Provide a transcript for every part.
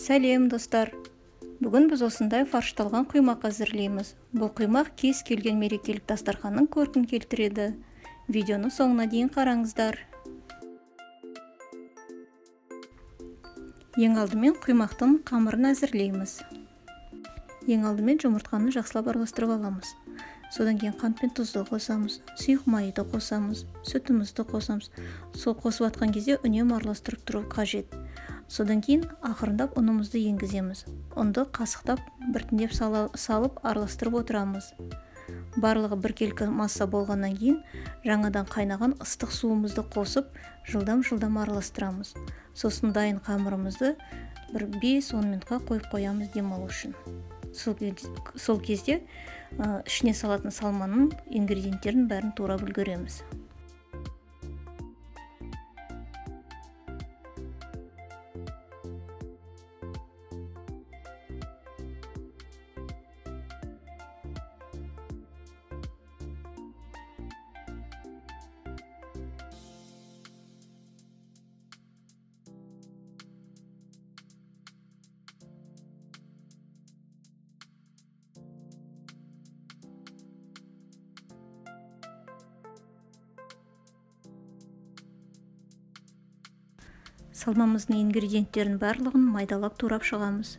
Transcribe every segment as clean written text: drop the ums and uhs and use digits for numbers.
Сәлем достар. Бүгін біз осындай фаршталған құймақ әзірлейміз. Бұл құймақ кез келген мерекелік дастарханның көркін келтіреді. Видеоны соңына дейін қараңыздар. Ең алдымен құймақтың қамырын әзірлейміз. Ең алдымен жұмыртқаны жақсылап араластырып аламыз. Содан кейін қант пен тұзды қосамыз, сұйық майды қосамыз, сүтімізді қосамыз. Сол қосып атқан кезде үнемі араластырып тұру қажет. Содан кейін ақырындап ұнымызды енгіземіз. Ұнды қасықтап біртіндеп салып араластырып отырамыз. Барлығы біркелкі масса болғаннан кейін жаңадан қайнаған ыстық суымызды қосып, жылдам араластырамыз. Сосын дайын қамырымызды бір 5-10 минутқа қойып қоямыз демалу үшін. Сол кезде ішіне салатын салманың ингредиенттерін бәрін турап үлгереміз. Салмамыздың ингредиенттерін барлығын майдалап турап шығамыз.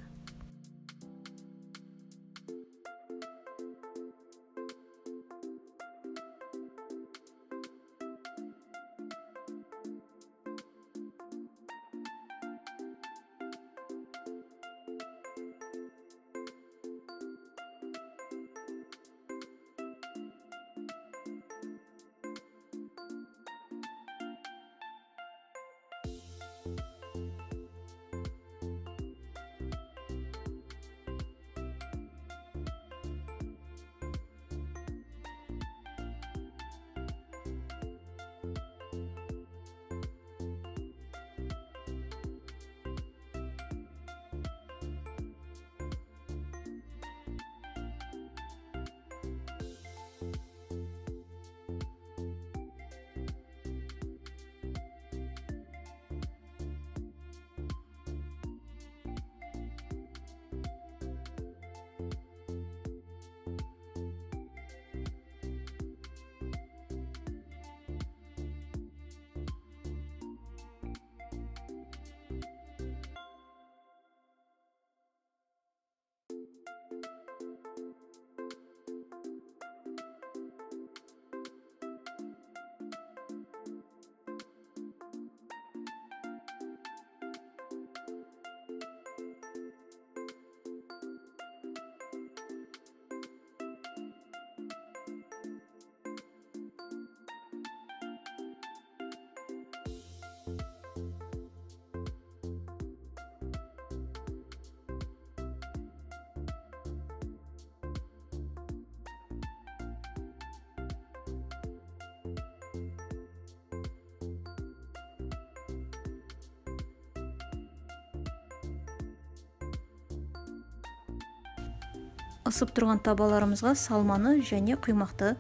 Isып тұрған табаларымызға салманы және құймақты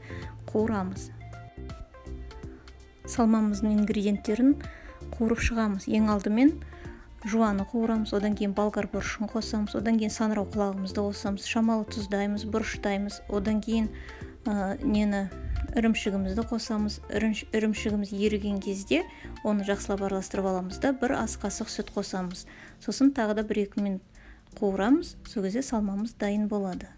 қуырамыз. Салмамыздың ингредиенттерін қуырып шығамыз. Ең алдымен жуаны қуырамыз, одан кейін болгар бұрышын қосамыз, одан кейін саңырау құлағымызды қосамыз, шамалы тұздаймыз, бұрыштаймыз, одан кейін ірімшігімізді қосамыз. Ірімшігіміз еріген кезде оны жақсылап араластырып аламыз да бір ас қасық сүт қосамыз. Сосын тағы да 1-2 минут қуырамыз. Сол кезде салмамыз дайын болады.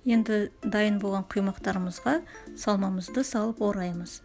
Енді дайын болған құймақтарымызға салмамызды салып ораймыз.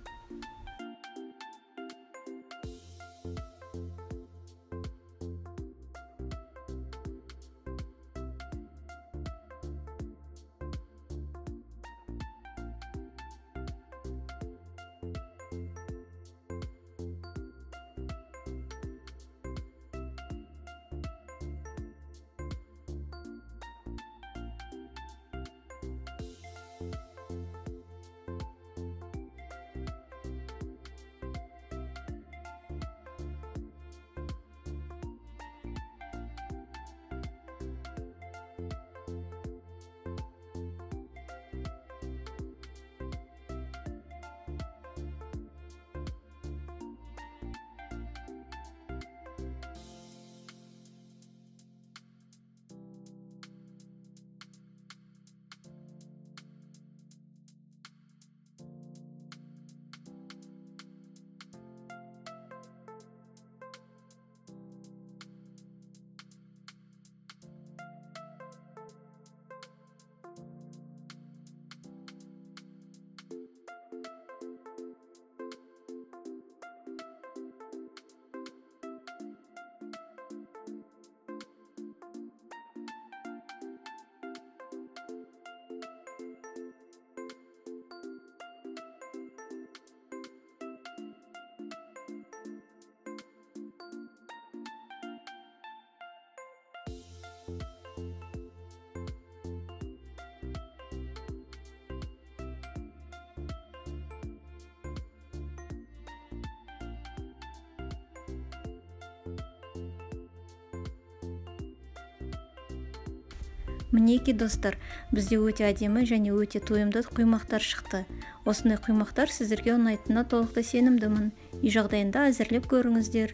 Мінеки достар, бізде өте әдемі және өте тойымды құймақтар шықты. Осындай құймақтар сіздерге ұнайтынына толықтай сенімдімін. Үй жағдайында әзірлеп көріңіздер.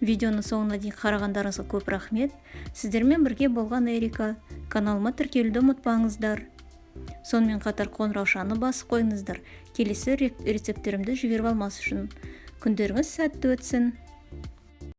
Видеоны соңына дейін қарағандарыңызға көп рахмет. Сіздермен бірге болған Эрика. Каналыма тіркелуді ұмытпаңыздар. Сонымен қатар қоңыраушаны басып қойыңыздар. Келесі рецептерімді жіберіп алмас үшін. Күндеріңіз сәтті өтсін.